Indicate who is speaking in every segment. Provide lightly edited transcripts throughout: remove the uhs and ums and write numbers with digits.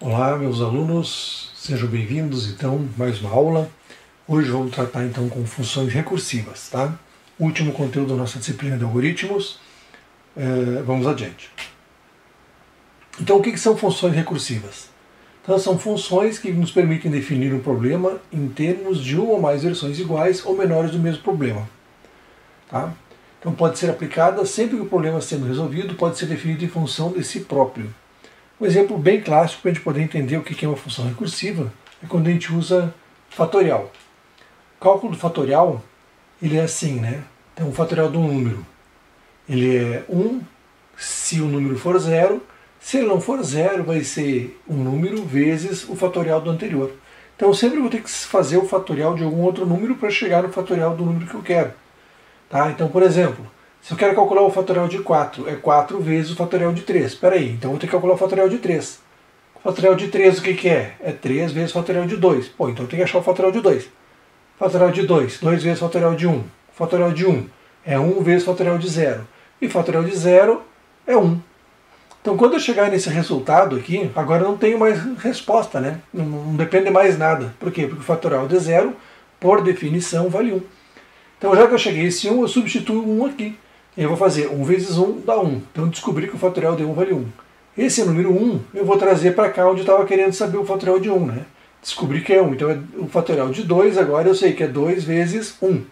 Speaker 1: Olá, meus alunos, sejam bem-vindos então mais uma aula. Hoje vamos tratar então com funções recursivas, tá? Último conteúdo da nossa disciplina de algoritmos. Vamos adiante. Então, o que são funções recursivas? Então, são funções que nos permitem definir um problema em termos de uma ou mais versões iguais ou menores do mesmo problema, tá? Então, pode ser aplicada sempre que o problema sendo resolvido pode ser definido em função de si próprio. Um exemplo bem clássico para a gente poder entender o que é uma função recursiva é quando a gente usa fatorial. O cálculo do fatorial, ele é assim, né? Então, o fatorial de um número, ele é 1 se o número for 0. Se ele não for 0, vai ser um número vezes o fatorial do anterior. Então, eu sempre vou ter que fazer o fatorial de algum outro número para chegar no fatorial do número que eu quero. Tá? Então, por exemplo, se eu quero calcular o fatorial de 4, é 4 vezes o fatorial de 3. Espera aí, então eu vou ter que calcular o fatorial de 3. O fatorial de 3 o que é? É 3 vezes o fatorial de 2. Pô, então eu tenho que achar o fatorial de 2. Fatorial de 2, 2 vezes o fatorial de 1. O fatorial de 1 é 1 vezes o fatorial de 0. E o fatorial de 0 é 1. Então quando eu chegar nesse resultado aqui, agora não tenho mais resposta, né? Não depende mais nada. Por quê? Porque o fatorial de 0, por definição, vale 1. Então já que eu cheguei a esse 1, eu substituo 1 aqui. Eu vou fazer 1 vezes 1 dá 1. Então descobri que o fatorial de 1 vale 1. Esse número 1 eu vou trazer para cá onde eu estava querendo saber o fatorial de 1. Né? Descobri que é 1. Então o fatorial de 2 agora eu sei que é 2 vezes 1.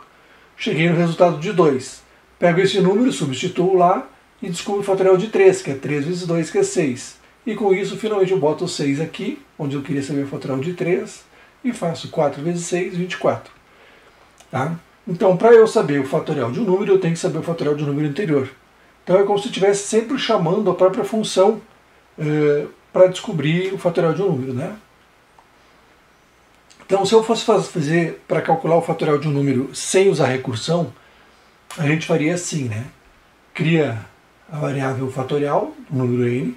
Speaker 1: Cheguei no resultado de 2. Pego esse número, substituo lá e descubro o fatorial de 3, que é 3 vezes 2, que é 6. E com isso, finalmente, eu boto o 6 aqui, onde eu queria saber o fatorial de 3, e faço 4 vezes 6, 24. Tá? Então, para eu saber o fatorial de um número, eu tenho que saber o fatorial de um número anterior. Então é como se eu estivesse sempre chamando a própria função para descobrir o fatorial de um número. Né? Então, se eu fosse fazer para calcular o fatorial de um número sem usar recursão, a gente faria assim, né? Cria a variável fatorial, o número n,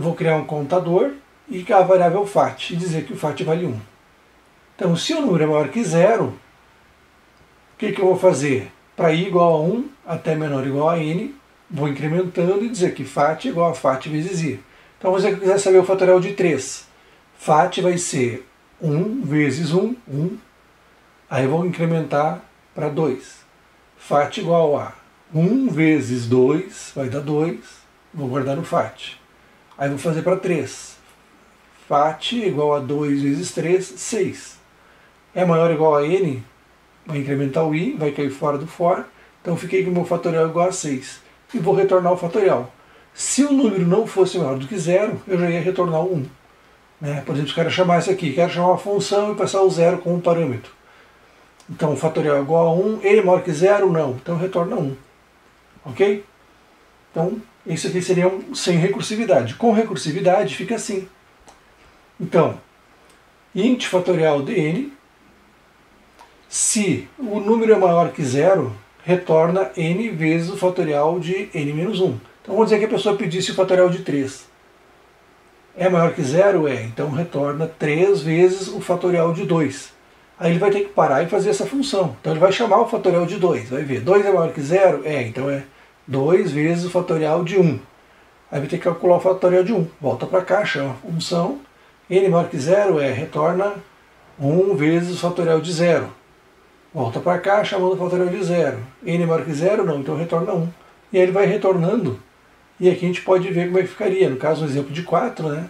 Speaker 1: vou criar um contador e a variável fat, e dizer que o fat vale 1. Então, se o número é maior que 0, o que eu vou fazer? Para i igual a 1 até menor ou igual a n, vou incrementando e dizer que fat é igual a fat vezes i. Então, se eu quiser saber o fatorial de 3, fat vai ser 1 vezes 1, 1. Aí eu vou incrementar para 2. Fat igual a 1 vezes 2, vai dar 2. Vou guardar no fat. Aí vou fazer para 3. Fat igual a 2 vezes 3, 6. É maior ou igual a n? Vai incrementar o i, vai cair fora do for. Então fiquei com o meu fatorial igual a 6. E vou retornar o fatorial. Se o número não fosse maior do que 0, eu já ia retornar o 1. Né? Por exemplo, se eu quero chamar isso aqui, quero chamar uma função e passar o 0 como parâmetro. Então o fatorial é igual a 1, ele é maior que 0? Não. Então retorna 1. Ok? Então, isso aqui seria sem recursividade. Com recursividade fica assim. Então, int fatorial de n, se o número é maior que 0, retorna n vezes o fatorial de n menos 1. Então vamos dizer que a pessoa pedisse o fatorial de 3. É maior que 0? É. Então retorna 3 vezes o fatorial de 2. Aí ele vai ter que parar e fazer essa função. Então ele vai chamar o fatorial de 2. Vai ver, 2 é maior que 0? É. Então é 2 vezes o fatorial de 1. Aí vai ter que calcular o fatorial de 1. Volta para cá, chama a função. N maior que 0? É. Retorna 1 vezes o fatorial de 0. Volta para cá, chamando o fatorial de 0. N maior que 0? Não, então retorna 1. E aí ele vai retornando. E aqui a gente pode ver como é que ficaria. No caso, um exemplo de 4, né?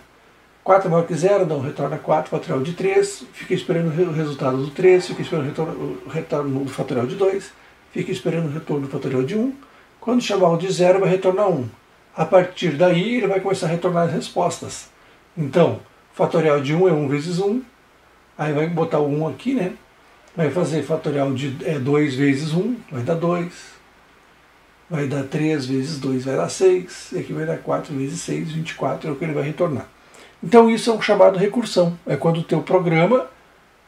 Speaker 1: 4 é maior que 0? Não, retorna 4, fatorial de 3. Fica esperando o resultado do 3. Fica esperando o retorno do fatorial de 2. Fica esperando o retorno do fatorial de 1. Quando chamar o de 0, vai retornar 1. A partir daí, ele vai começar a retornar as respostas. Então, fatorial de 1 é 1 vezes 1. Aí vai botar o 1 aqui, né? Vai fazer fatorial de 2 vezes 1, vai dar 2. Vai dar 3 vezes 2, vai dar 6. E aqui vai dar 4 vezes 6, 24, é o que ele vai retornar. Então isso é o chamado recursão. É quando o teu programa,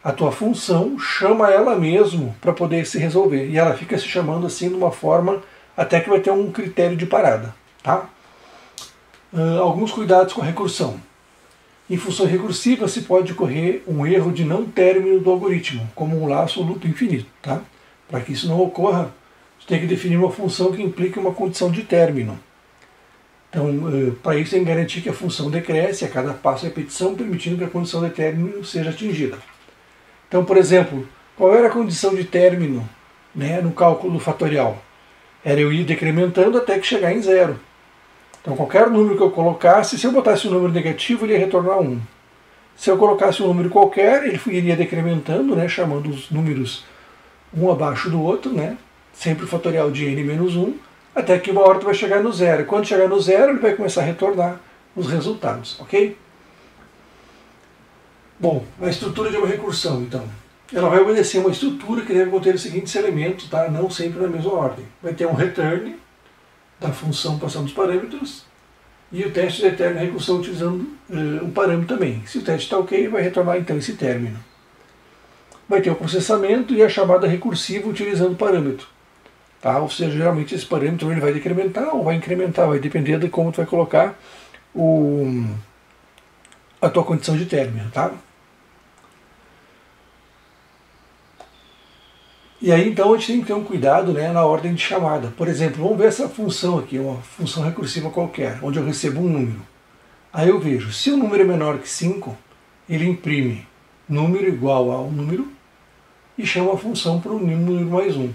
Speaker 1: a tua função, chama ela mesmo para poder se resolver. E ela fica se chamando assim de uma forma até que vai ter um critério de parada. Tá? Alguns cuidados com a recursão. Em funções recursivas se pode ocorrer um erro de não término do algoritmo, como um laço ou loop infinito. Tá? Para que isso não ocorra, você tem que definir uma função que implique uma condição de término. Então, para isso tem que garantir que a função decresce a cada passo e repetição, permitindo que a condição de término seja atingida. Então, por exemplo, qual era a condição de término, né, no cálculo do fatorial? Era eu ir decrementando até que chegar em zero. Então, qualquer número que eu colocasse, se eu botasse um número negativo, ele ia retornar 1. Se eu colocasse um número qualquer, ele iria decrementando, né, chamando os números um abaixo do outro, né, sempre o fatorial de n menos 1, até que uma hora tu vai chegar no zero. Quando chegar no zero, ele vai começar a retornar os resultados, ok? Bom, a estrutura de uma recursão, então. Ela vai obedecer uma estrutura que deve conter os seguintes elementos, tá? Não sempre na mesma ordem. Vai ter um return da função passando os parâmetros e o teste determina a recursão utilizando um parâmetro também. Se o teste está ok, vai retornar então esse término. Vai ter o processamento e a chamada recursiva utilizando o parâmetro. Tá? Ou seja, geralmente esse parâmetro ele vai decrementar ou vai incrementar, vai depender de como tu vai colocar a tua condição de término. Tá? E aí então a gente tem que ter um cuidado, né, na ordem de chamada. Por exemplo, vamos ver essa função aqui, uma função recursiva qualquer, onde eu recebo um número. Aí eu vejo, se o número é menor que 5, ele imprime número igual a um número e chama a função para o número mais 1.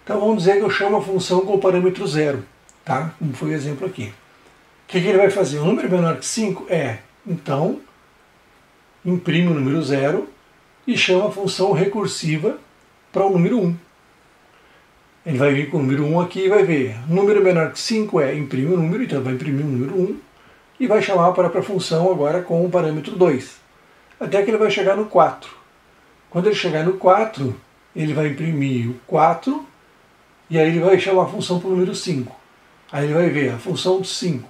Speaker 1: Então vamos dizer que eu chamo a função com o parâmetro 0, tá? Como foi o exemplo aqui. O que ele vai fazer? O número menor que 5 então, imprime o número 0 e chama a função recursiva para o número 1. Ele vai vir com o número 1 aqui e vai ver. Número menor que 5 imprime o número, então vai imprimir o número 1 e vai chamar para a função agora com o parâmetro 2. Até que ele vai chegar no 4. Quando ele chegar no 4, ele vai imprimir o 4 e aí ele vai chamar a função para o número 5. Aí ele vai ver a função de 5.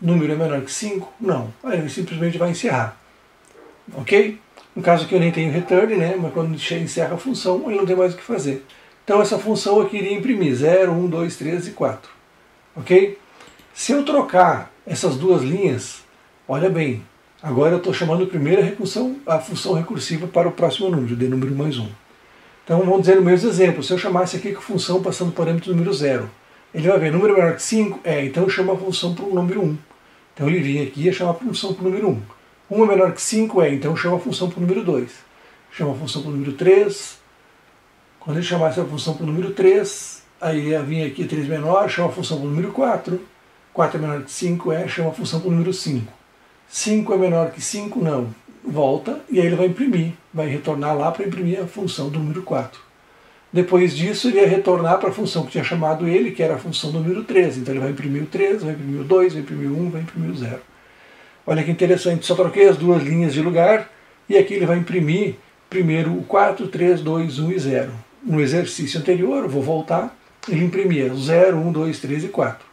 Speaker 1: Número é menor que 5? Não. Aí ele simplesmente vai encerrar. Ok? No caso aqui eu nem tenho return, né? Mas quando encerra a função, ele não tem mais o que fazer. Então essa função aqui iria imprimir 0, 1, 2, 3 e 4. Ok? Se eu trocar essas duas linhas, olha bem, agora eu estou chamando primeiro a função recursiva para o próximo número, de número mais 1. Então vamos dizer no mesmo exemplo, se eu chamasse aqui com a função passando o parâmetro número 0, ele vai ver número menor que 5? Então eu chamo a função para o número 1. Então ele vinha aqui e ia chamar a função para o número 1. 1 é menor que 5? Então eu chamo a função para o número 2. Chama a função para o número 3. Quando ele chamasse a função para o número 3, aí ia vir aqui 3 menor, chama a função para o número 4. 4 é menor que 5? Chama a função para o número 5. 5 é menor que 5? Não. Volta e aí ele vai imprimir, vai retornar lá para imprimir a função do número 4. Depois disso ele ia retornar para a função que tinha chamado ele, que era a função do número 3. Então ele vai imprimir o 3, vai imprimir o 2, vai imprimir o 1, vai imprimir o 0. Olha que interessante, só troquei as duas linhas de lugar e aqui ele vai imprimir primeiro o 4, 3, 2, 1 e 0. No exercício anterior, eu vou voltar, ele imprimia 0, 1, 2, 3 e 4.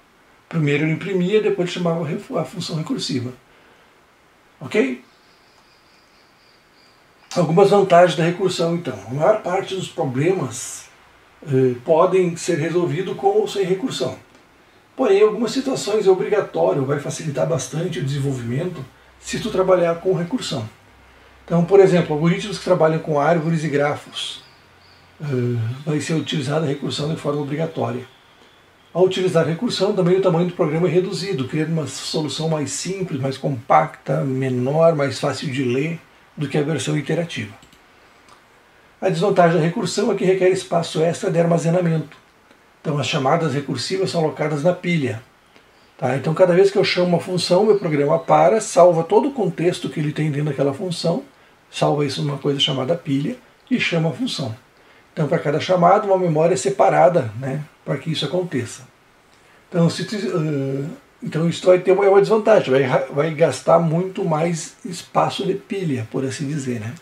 Speaker 1: Primeiro ele imprimia, depois ele chamava a função recursiva. Ok? Algumas vantagens da recursão, então. A maior parte dos problemas podem ser resolvidos com ou sem recursão. Porém, em algumas situações é obrigatório, vai facilitar bastante o desenvolvimento se tu trabalhar com recursão. Então, por exemplo, algoritmos que trabalham com árvores e grafos, vai ser utilizada a recursão de forma obrigatória. Ao utilizar a recursão, também o tamanho do programa é reduzido, criando uma solução mais simples, mais compacta, menor, mais fácil de ler do que a versão iterativa. A desvantagem da recursão é que requer espaço extra de armazenamento. Então as chamadas recursivas são alocadas na pilha. Tá? Então cada vez que eu chamo uma função, meu programa para, salva todo o contexto que ele tem dentro daquela função, salva isso numa coisa chamada pilha e chama a função. Então para cada chamada uma memória é separada, né, para que isso aconteça. Então, então isso vai ter uma desvantagem, vai gastar muito mais espaço de pilha, por assim dizer, né?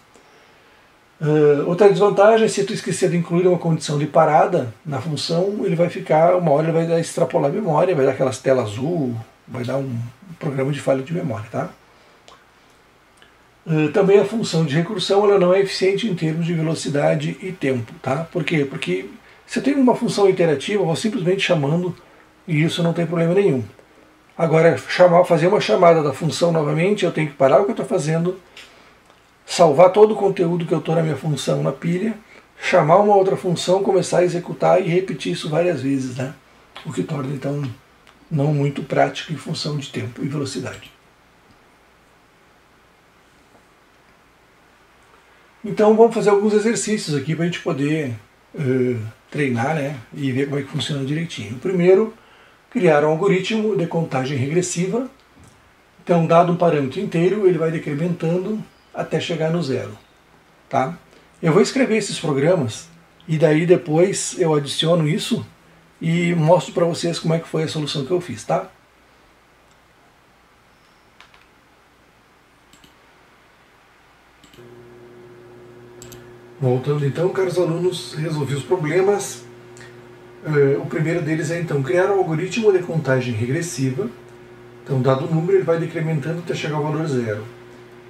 Speaker 1: Outra desvantagem é se tu esquecer de incluir uma condição de parada na função, ele vai ficar, uma hora ele vai extrapolar a memória, vai dar aquelas telas azul, vai dar um programa de falha de memória, tá? Também a função de recursão ela não é eficiente em termos de velocidade e tempo, tá? Por quê? Porque se eu tenho uma função iterativa, eu vou simplesmente chamando e isso não tem problema nenhum. Agora, fazer uma chamada da função novamente, eu tenho que parar o que eu estou fazendo, salvar todo o conteúdo que eu estou na minha função na pilha, chamar uma outra função, começar a executar e repetir isso várias vezes, né? O que torna então não muito prático em função de tempo e velocidade. Então vamos fazer alguns exercícios aqui para a gente poder treinar, né, e ver como é que funciona direitinho. O primeiro, criar um algoritmo de contagem regressiva. Então, dado um parâmetro inteiro, ele vai decrementando até chegar no zero. Tá? Eu vou escrever esses programas e daí depois eu adiciono isso e mostro para vocês como é que foi a solução que eu fiz, tá? Voltando então, caros alunos, resolvi os problemas. O primeiro deles é então criar um algoritmo de contagem regressiva. Então, dado o número, ele vai decrementando até chegar ao valor zero.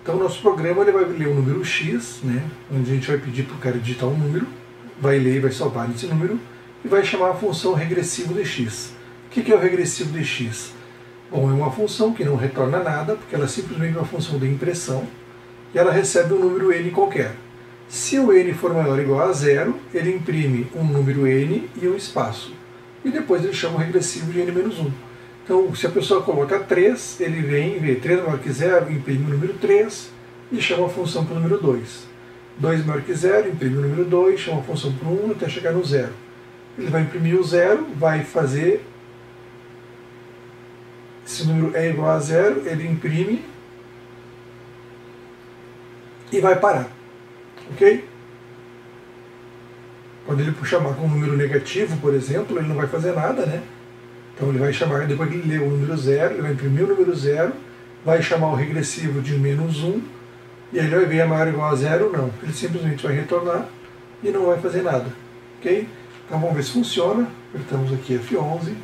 Speaker 1: Então, o nosso programa ele vai ler o número x, né, onde a gente vai pedir para o cara digitar um número, vai ler e vai salvar esse número, e vai chamar a função regressivo de x. O que é o regressivo de x? Bom, é uma função que não retorna nada, porque ela é simplesmente uma função de impressão, e ela recebe um número n qualquer. Se o n for maior ou igual a zero, ele imprime um número n e um espaço. E depois ele chama o regressivo de n-1. Então, se a pessoa coloca 3, ele vem e vê 3 maior que 0, imprime o número 3 e chama a função para o número 2. 2 maior que 0, imprime o número 2, chama a função para o 1 até chegar no 0. Ele vai imprimir o 0, vai fazer... Se o número é igual a 0, ele imprime e vai parar. Ok? Quando ele chamar com um número negativo, por exemplo, ele não vai fazer nada, né? Então ele vai chamar, depois que ele lê o número 0, ele vai imprimir o número 0, vai chamar o regressivo de -1, e aí ele vai ver a maior ou igual a 0 ou não. Ele simplesmente vai retornar e não vai fazer nada. Ok? Então vamos ver se funciona. Apertamos aqui F11,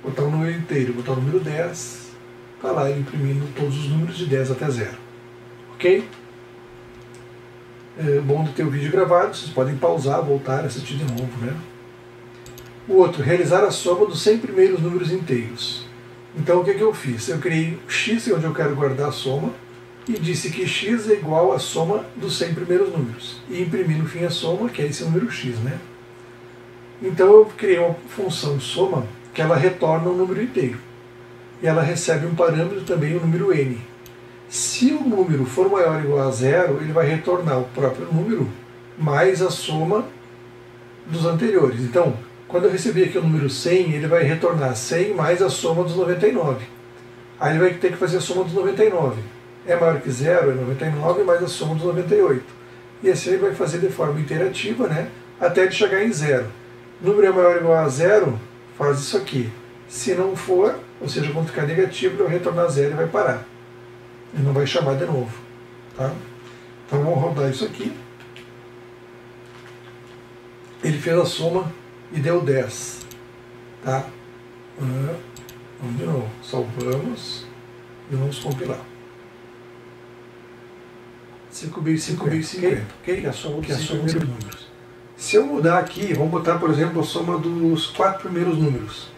Speaker 1: botar o número inteiro, botar o número 10, está lá imprimindo todos os números de 10 até 0. Ok? É bom de ter o vídeo gravado, vocês podem pausar, voltar e assistir de novo, né? O outro, realizar a soma dos 100 primeiros números inteiros. Então o que eu fiz? Eu criei x, onde eu quero guardar a soma, e disse que x é igual à soma dos 100 primeiros números. E imprimi no fim a soma, que é esse número x, né? Então eu criei uma função soma, que ela retorna um número inteiro. E ela recebe um parâmetro também, o número n. Se o número for maior ou igual a 0, ele vai retornar o próprio número mais a soma dos anteriores. Então, quando eu receber aqui o número 100, ele vai retornar 100 mais a soma dos 99. Aí ele vai ter que fazer a soma dos 99. É maior que 0, é 99 mais a soma dos 98. E assim ele vai fazer de forma iterativa, né, até ele chegar em 0. O número é maior ou igual a 0, faz isso aqui. Se não for, ou seja, quando ficar negativo, ele vai retornar 0 e vai parar. Ele não vai chamar de novo. Tá? Então vamos rodar isso aqui. Ele fez a soma e deu 10. Tá? Vamos de novo. Salvamos e vamos compilar. 5 vezes 50. Ok? Que é a soma dos números. Se eu mudar aqui, vamos botar, por exemplo, a soma dos 4 primeiros números.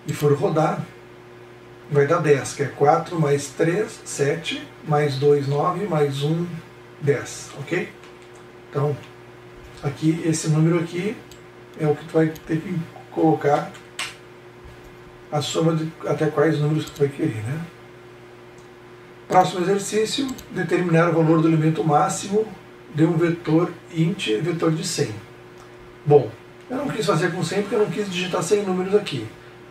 Speaker 1: E for rodar, vai dar 10, que é 4 mais 3, 7, mais 2, 9, mais 1, 10. Ok? Então, aqui, esse número aqui é o que tu vai ter que colocar a soma de até quais números que tu vai querer, né? Próximo exercício, determinar o valor do elemento máximo de um vetor int e vetor de 100. Bom, eu não quis fazer com 100 porque eu não quis digitar 100 números aqui.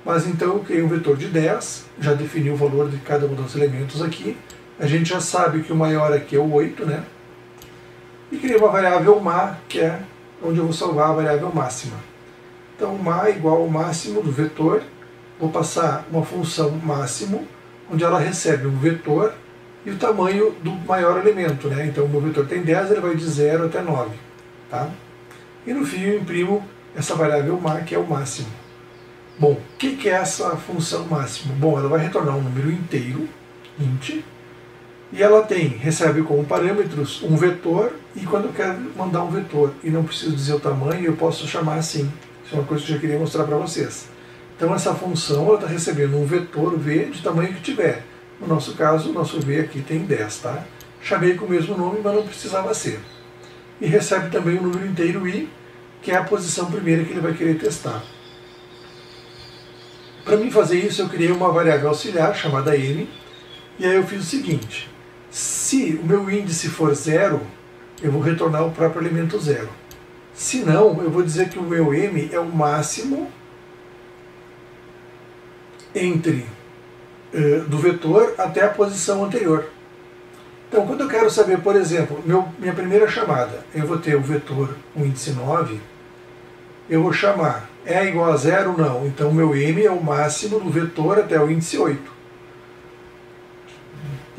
Speaker 1: Mas então eu criei um vetor de 10, já defini o valor de cada um dos elementos aqui. A gente já sabe que o maior aqui é o 8, né? E criei uma variável má, que é onde eu vou salvar a variável máxima. Então, má é igual ao máximo do vetor. Vou passar uma função máximo, onde ela recebe um vetor e o tamanho do maior elemento, né? Então, o meu vetor tem 10, ele vai de 0 até 9. Tá? E no fim eu imprimo essa variável má, que é o máximo. Bom, o que é essa função máximo? Bom, ela vai retornar um número inteiro, int, e ela recebe como parâmetros um vetor, e quando eu quero mandar um vetor e não preciso dizer o tamanho, eu posso chamar assim. Isso é uma coisa que eu já queria mostrar para vocês. Então essa função está recebendo um vetor v de tamanho que tiver. No nosso caso, o nosso v aqui tem 10, tá? Chamei com o mesmo nome, mas não precisava ser. E recebe também um número inteiro i, que é a posição primeira que ele vai querer testar. Para mim fazer isso, eu criei uma variável auxiliar chamada m, e aí eu fiz o seguinte: se o meu índice for 0, eu vou retornar o próprio elemento 0. Se não, eu vou dizer que o meu m é o máximo entre do vetor até a posição anterior. Então, quando eu quero saber, por exemplo, minha primeira chamada, eu vou ter o vetor, o índice 9, eu vou chamar, é igual a 0? Não. Então, o meu m é o máximo do vetor até o índice 8.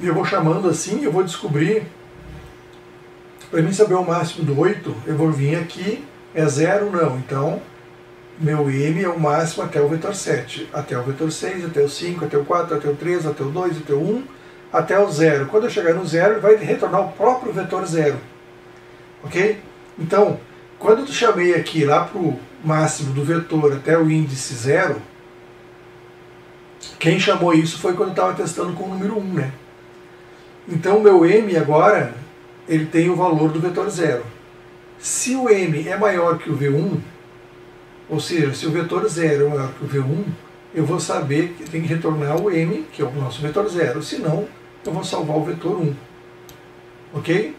Speaker 1: E eu vou chamando assim, eu vou descobrir, para mim saber o máximo do 8, eu vou vir aqui, é 0? Não. Então, meu m é o máximo até o vetor 7, até o vetor 6, até o 5, até o 4, até o 3, até o 2, até o 1, até o 0. Quando eu chegar no 0, ele vai retornar o próprio vetor 0. Ok? Então, quando eu chamei aqui lá para o máximo do vetor até o índice 0, quem chamou isso foi quando eu estava testando com o número 1, né? Então, o meu m agora, ele tem o valor do vetor 0. Se o m é maior que o v1, ou seja, se o vetor 0 é maior que o v1, eu vou saber que tem que retornar o m, que é o nosso vetor 0. Senão, eu vou salvar o vetor 1. Ok?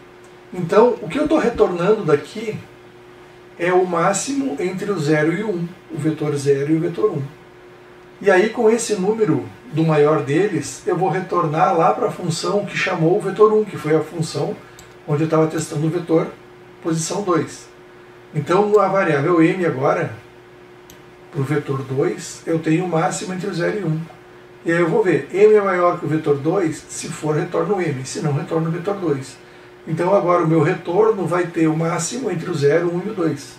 Speaker 1: Então, o que eu estou retornando daqui é o máximo entre o 0 e o 1, o vetor 0 e o vetor 1. E aí, com esse número do maior deles, eu vou retornar lá para a função que chamou o vetor 1, que foi a função onde eu estava testando o vetor posição 2. Então, a variável m agora, para o vetor 2, eu tenho o máximo entre o 0 e 1. E aí eu vou ver, m é maior que o vetor 2, se for, retorno m, se não, retorno o vetor 2. Então agora o meu retorno vai ter o máximo entre o 0, o 1 e o 2.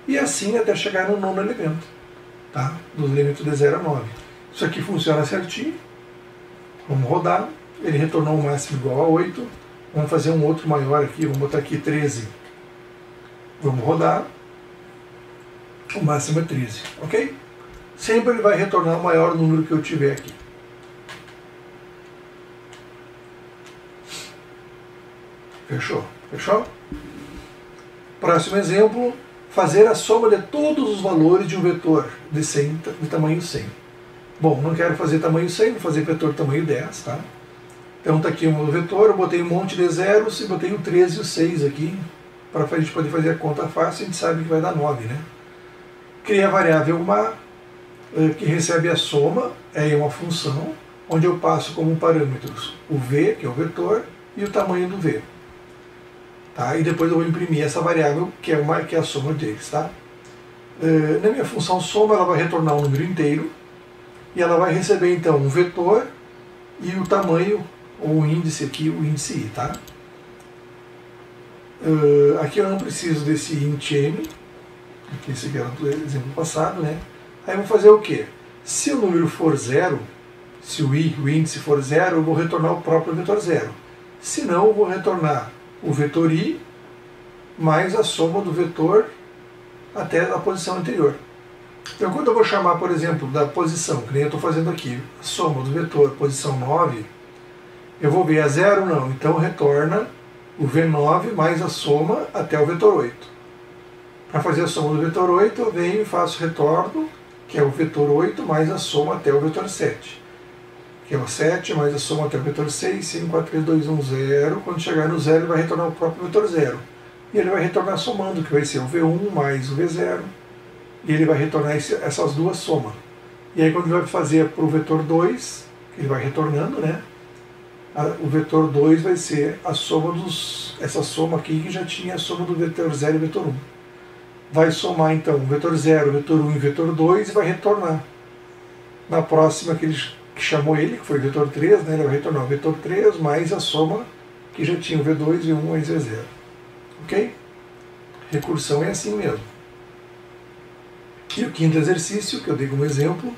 Speaker 1: E assim até chegar no nono elemento, tá? Do elemento de 0 a 9. Isso aqui funciona certinho. Vamos rodar. Ele retornou o máximo igual a 8. Vamos fazer um outro maior aqui, vamos botar aqui 13. Vamos rodar. O máximo é 13, ok? Sempre ele vai retornar o maior número que eu tiver aqui. Fechou? Fechou? Próximo exemplo, fazer a soma de todos os valores de um vetor de 100, de tamanho 100. Bom, não quero fazer tamanho 100, vou fazer vetor tamanho 10, tá? Então está aqui o meu vetor, eu botei um monte de zeros e botei o 13 e o 6 aqui, para a gente poder fazer a conta fácil, a gente sabe que vai dar 9, né? Criei a variável ma, que recebe a soma, é uma função, onde eu passo como parâmetros o v, que é o vetor, e o tamanho do v. Tá? E depois eu vou imprimir essa variável, que é a soma deles. Tá? Na minha função soma, ela vai retornar um número inteiro, e ela vai receber então um vetor e o tamanho, ou o índice aqui, o índice i. Tá? Aqui eu não preciso desse int m, aqui esse aqui era do exemplo passado, né? Aí eu vou fazer o quê? Se o número for 0, se o índice for 0, eu vou retornar o próprio vetor 0. Se não, eu vou retornar o vetor i mais a soma do vetor até a posição anterior. Então, quando eu vou chamar, por exemplo, da posição, que nem eu estou fazendo aqui, a soma do vetor posição 9, eu vou ver a 0 não, então retorna o v9 mais a soma até o vetor 8. Para fazer a soma do vetor 8, eu venho e faço retorno, que é o vetor 8 mais a soma até o vetor 7. Que é o 7 mais a soma até o vetor 6, 5, 4, 3, 2, 1, 0. Quando chegar no 0, ele vai retornar o próprio vetor 0. E ele vai retornar somando, que vai ser o V1 mais o V0. E ele vai retornar essas duas somas. E aí quando ele vai fazer para o vetor 2, que ele vai retornando, né? O vetor 2 vai ser a soma essa soma aqui que já tinha a soma do vetor 0 e vetor 1. Vai somar então o vetor 0, o vetor 1 e o vetor 2 e vai retornar. Na próxima que chamou ele, que foi o vetor 3, né, ele vai retornar o vetor 3 mais a soma que já tinha o V2, V1 mais V0. Ok? Recursão é assim mesmo. E o quinto exercício, que eu dei como exemplo,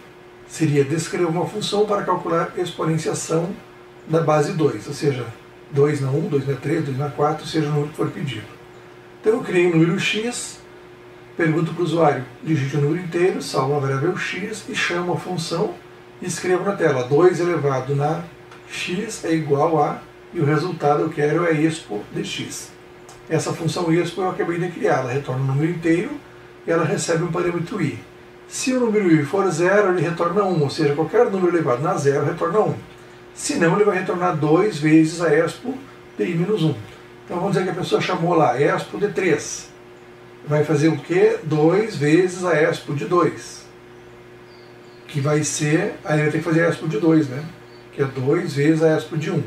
Speaker 1: seria descrever uma função para calcular a exponenciação da base 2, ou seja, 2 na 1, 2 na 3, 2 na 4, seja o número que for pedido. Então eu criei um número x, pergunto para o usuário, digite o número inteiro, salvo a variável x e chamo a função e escrevo na tela 2 elevado na x é igual a, e o resultado eu quero é expo de x. Essa função expo eu acabei de criar, ela retorna o número inteiro e ela recebe um parâmetro i. Se o número i for 0, ele retorna 1, ou seja, qualquer número elevado na 0 retorna 1. Se não, ele vai retornar 2 vezes a expo de i menos 1. Então vamos dizer que a pessoa chamou lá expo de 3. Vai fazer o quê? 2 vezes a expo de 2. Que vai ser, aí vai ter que fazer a expo de 2, né? Que é 2 vezes a expo de 1.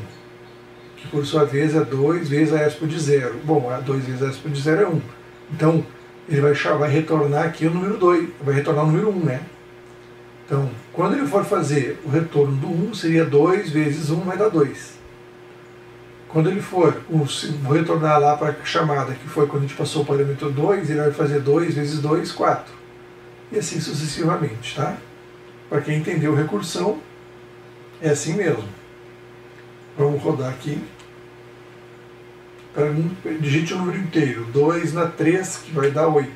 Speaker 1: Que por sua vez é 2 vezes a expo de 0. Bom, 2 vezes a expo de 0 é 1. Então, ele vai retornar aqui o número 2, vai retornar o número 1, né? Então, quando ele for fazer o retorno do 1, seria 2 vezes 1 vai dar 2. Quando ele for retornar lá para a chamada, que foi quando a gente passou o parâmetro 2, ele vai fazer 2 vezes 2, 4. E assim sucessivamente, tá? Para quem entendeu recursão, é assim mesmo. Vamos rodar aqui. Digite o número inteiro. 2 na 3, que vai dar 8.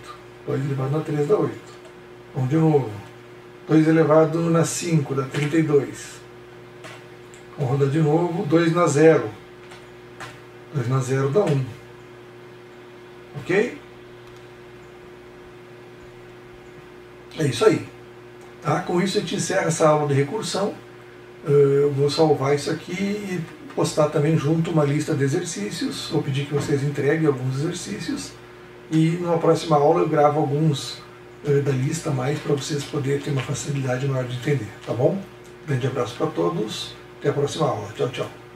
Speaker 1: 2 elevado na 3 dá 8. Vamos de novo. 2 elevado na 5 dá 32. Vamos rodar de novo. 2 na 0. 2 na 0 dá 1. Ok? É isso aí. Tá? Com isso a gente encerra essa aula de recursão. Eu vou salvar isso aqui e postar também junto uma lista de exercícios. Vou pedir que vocês entreguem alguns exercícios. E numa próxima aula eu gravo alguns da lista mais para vocês poderem ter uma facilidade maior de entender. Tá bom? Grande abraço para todos. Até a próxima aula. Tchau, tchau.